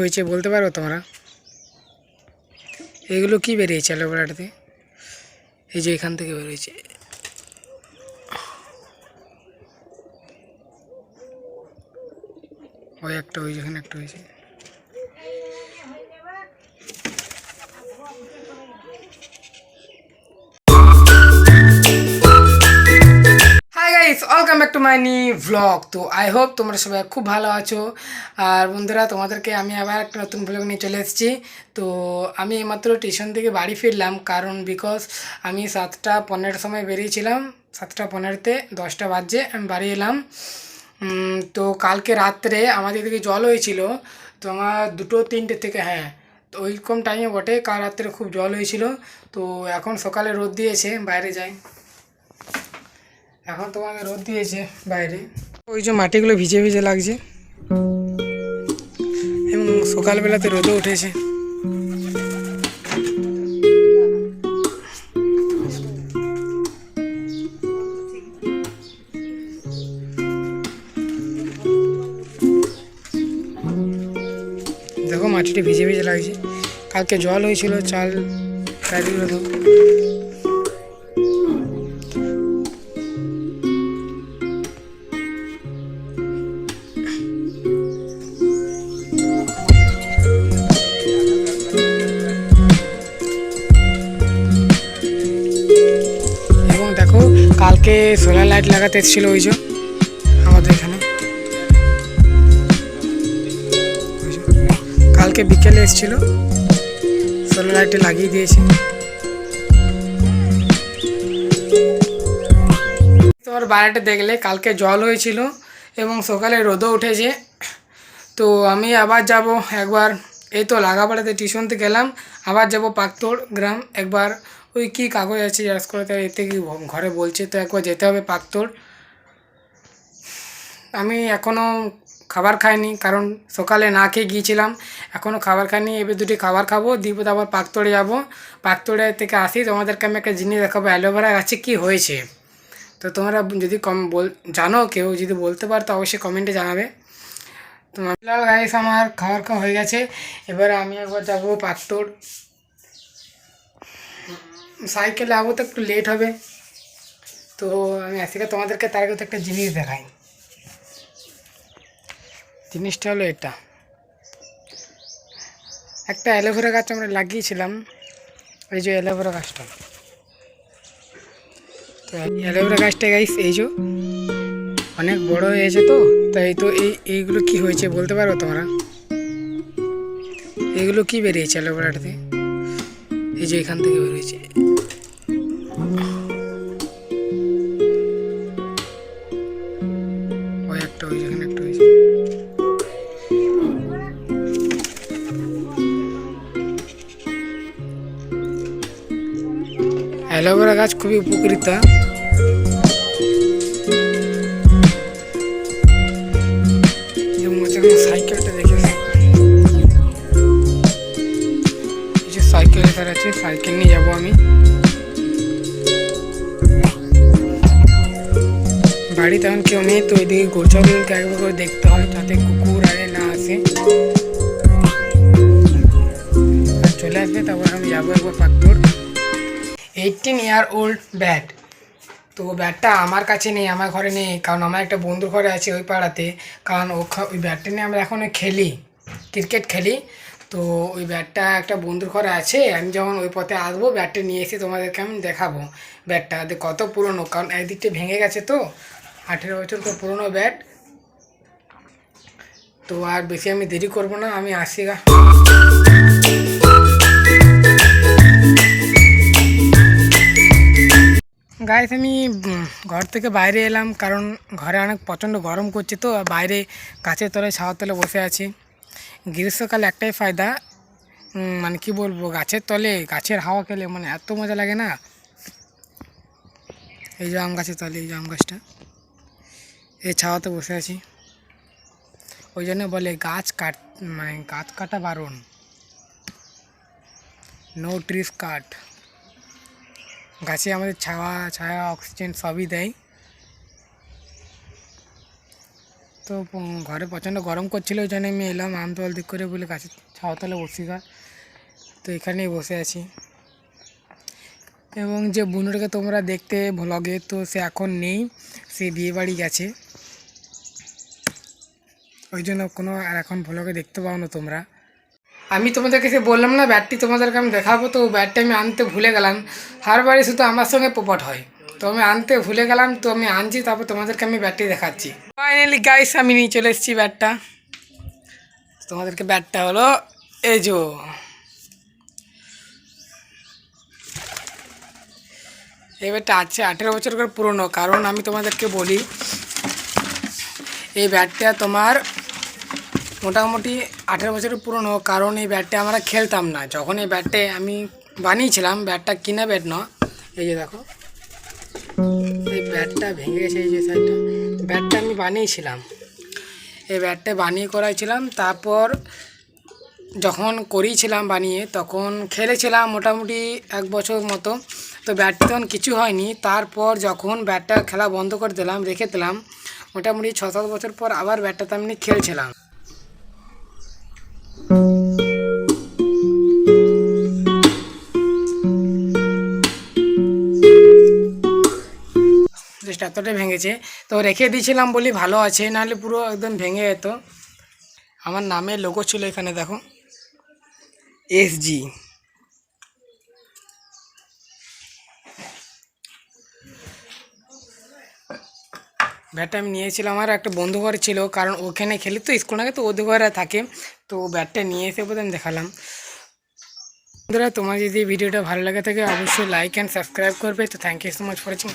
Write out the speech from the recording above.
হয়েছে বলতে পারো তোমরা? এগুলো কি বেরিয়েছে অ্যালোভেরাটাতে? এই যে এখান থেকে বেরিয়েছে। ওই একটা, ওই যেখানে একটা হয়েছে। Hi guys, welcome back to my new vlog. তো আই হোপ তোমরা সবাই খুব ভালো আছো। আর বন্ধুরা, তোমাদেরকে আমি আবার একটা নতুন ভ্লগ নিয়ে চলে এসেছি। তো আমি এইমাত্র টিউশন থেকে বাড়ি ফিরলাম, কারণ বিকজ আমি 7:15 সময় বেরিয়েছিলাম। 7:15-তে 10টা বাজে আমি বাড়ি এলাম। তো কালকে রাত্রে আমাদের দিকে জল হয়েছিল। তো আমার 2-3টে থেকে, হ্যাঁ, তো ওইরকম টাইমে বটে, কাল রাত্রে খুব জল হয়েছিল। তো এখন সকালে রোদ দিয়েছে, বাইরে যাই। এখন তোমাকে রোদ দিয়েছে বাইরে, ওই যে মাটিগুলো ভিজে ভিজে লাগছে এবং সকালবেলাতে রোদও উঠেছে। দেখো মাটিটা ভিজে ভিজে লাগছে, কালকে জল হয়েছিল, চাল চারিগুলো দেখো। এবং দেখো কালকে সোলার লাইট লাগাতে এসেছিলো ওই যে আমাদের এখানে, কালকে বিকেলে এসেছিল, সোলার লাইটে লাগিয়ে দিয়েছে। তোমার বাইরেটা দেখলে কালকে জল হয়েছিল এবং সকালে রোদও উঠেছে। তো আমি আবার যাব একবার, এই তো লাগাপাড়াতে টিউশন থেকে গেলাম, আবার যাব পাকতোড় গ্রাম একবার। ওই কি কাগজ আছে জিজ্ঞাসা করে, তাই এতে কি ঘরে বলছে, তো একবার যেতে হবে পাকতোড়। আমি এখনও খাবার খাইনি, কারণ সকালে না খেয়ে গিয়েছিলাম, এখনও খাবার খাইনি। এবার দুটি খাবার খাবো, দিয়ে আবার পাকতোড়ে যাব। পাকতোড়ে থেকে আসি তোমাদেরকে আমি একটা জিনিস দেখাবো, অ্যালোভেরা গাছে কী হয়েছে। তো তোমরা যদি জানো, কেউ যদি বলতে পারো তো অবশ্যই কমেন্টে জানাবে। তো গাইস, আমার খাবার খাওয়া হয়ে গেছে, এবারে আমি একবার যাবো পাকতোড়। সাইকেলে যাবো তো একটু লেট হবে। তো আমি আসি, তোমাদেরকে তার আগে তো একটা জিনিস দেখাই। জিনিসটা হলো এটা, একটা অ্যালোভেরা গাছ আমরা লাগিয়েছিলাম, এই যে অ্যালোভেরা গাছটা। তো অ্যালোভেরা গাছটা গাইস এই যে অনেক বড় হয়েছে। তো তাই তো এইগুলো কি হয়েছে বলতে পারো তোমরা? এগুলো কি বেরিয়েছে অ্যালোভেরাটাতে? এই যে এখান থেকে বেরিয়েছে। ওই একটা, ওই যেখানে একটা হয়েছে। অ্যালোভেরা গাছ খুবই উপকৃত। সাইকেলটা দেখেছি, এই যে সাইকেল এখানে আছে, সাইকেল নিয়ে যাবো আমি বাড়ি। তেমন কেউ নেই, তো ওইদিকে গোছাগুলোকে একবার করে দেখতে হয় যাতে কুকুর আরে না আসে, চলে আসবে, তারপর আমি যাবো একবার পাকতোড়। 18 ইয়ার ওল্ড ব্যাট। তো ব্যাটটা আমার কাছে নেই, আমার ঘরে নেই, কারণ আমার একটা বন্ধুর ঘরে আছে ওই পাড়াতে। কারণ ওই ব্যাটটা নিয়ে আমরা এখন খেলি, ক্রিকেট খেলি। তো ওই ব্যাটটা একটা বন্ধুর ঘরে আছে, আমি যখন ওই পথে আসবো ব্যাটটা নিয়ে এসে তোমাদেরকে আমি দেখাবো ব্যাটটা কত পুরনো, কারণ একদিকটা ভেঙে গেছে। তো 18 বছর তো পুরনো ব্যাট। তো আর বেশি আমি দেরি করব না, আমি আসি গা। গাইস, আমি ঘর থেকে বাইরে এলাম, কারণ ঘরে অনেক প্রচণ্ড গরম করছে। তো বাইরে গাছের তলায় ছাওয়ার তলে বসে আছি। গ্রীষ্মকালে একটাই ফায়দা, মানে কি বলবো, গাছের তলে গাছের হাওয়া খেলে মানে এত মজা লাগে না। এই যে আম গাছের তলে, এই যে আম গাছটা, এই ছাওয়াতে বসে আছি। ওই জন্য বলে গাছ কাটা বারণ, নো ট্রিজ কাট। গাছে আমাদের ছায়া অক্সিজেন সবই দেয়। তো ঘরে প্রচণ্ড গরম করছিল, ওই জন্য আমি এলাম আমতল দিক করে বলে গাছের ছাওয়াতলে বসি গা। তো এখানেই বসে আছি। এবং যে বুনুটাকে তোমরা দেখতে ভ্লগে, তো সে এখন নেই, সে বিয়েবাড়ি গেছে, ওই জন্য কোনো আর এখন ভ্লগে দেখতে পাও না তোমরা। আমি তোমাদেরকে সে বললাম না ব্যাটটি তোমাদেরকে আমি দেখাবো, তো ব্যাটটা আমি আনতে ভুলে গেলাম। হারবারই শুধু আমার সঙ্গে পোপট হয়, তো আমি আনতে ভুলে গেলাম, তো আমি আনছি, তারপর তোমাদেরকে আমি ব্যাটটি দেখাচ্ছি। ফাইনালি গাইস আমি নিয়ে চলে এসেছি ব্যাটটা। তোমাদেরকে ব্যাটটা হলো এই যে, এই ব্যাটটা আছে 18 বছর করে পুরনো। কারণ আমি তোমাদেরকে বলি, এই ব্যাটটা তোমার মোটামুটি 18 বছরের পুরনো। কারণ এই ব্যাটটা আমরা খেলতাম না যখন এই ব্যাটটা আমি বানিয়েছিলাম। ব্যাটটা কিনা ব্যাট না, এই যে দেখো এই ব্যাটটা ভেঙে গেছে, এই যে সাইডটা। ব্যাটটা আমি বানিয়েছিলাম, এই ব্যাটটা বানিয়ে করাইছিলাম। তারপর যখন করিয়েছিলাম বানিয়ে, তখন খেলেছিলাম মোটামুটি 1 বছর মতো। তো ব্যাটটা তখন কিছু হয়নি। তারপর যখন ব্যাটটা খেলা বন্ধ করে দিলাম, রেখে দিলাম, মোটামুটি 6-7 বছর পর আবার ব্যাটটাতে আমি খেলছিলাম। জাস্ট এতটাই ভেঙেছে, তো রেখে দিয়েছিলাম বলি ভালো আছে, নাহলে পুরো একদম ভেঙে যেত। আমার নামের লোগো ছিল এখানে, দেখো SG। ব্যাটটা আমি নিয়েছিলাম, আমার একটা বন্ধু ঘরে ছিল, কারণ ওখানে খেলি তো স্কুল আগে, তো ওদের ঘরে থাকে। তো ব্যাটটা নিয়ে এসে বোধ আমি দেখালাম। বন্ধুরা, তোমার যদি ভিডিওটা ভালো লাগে থাকে অবশ্যই লাইক অ্যান্ড সাবস্ক্রাইব করবে। তো thank you so much for watching.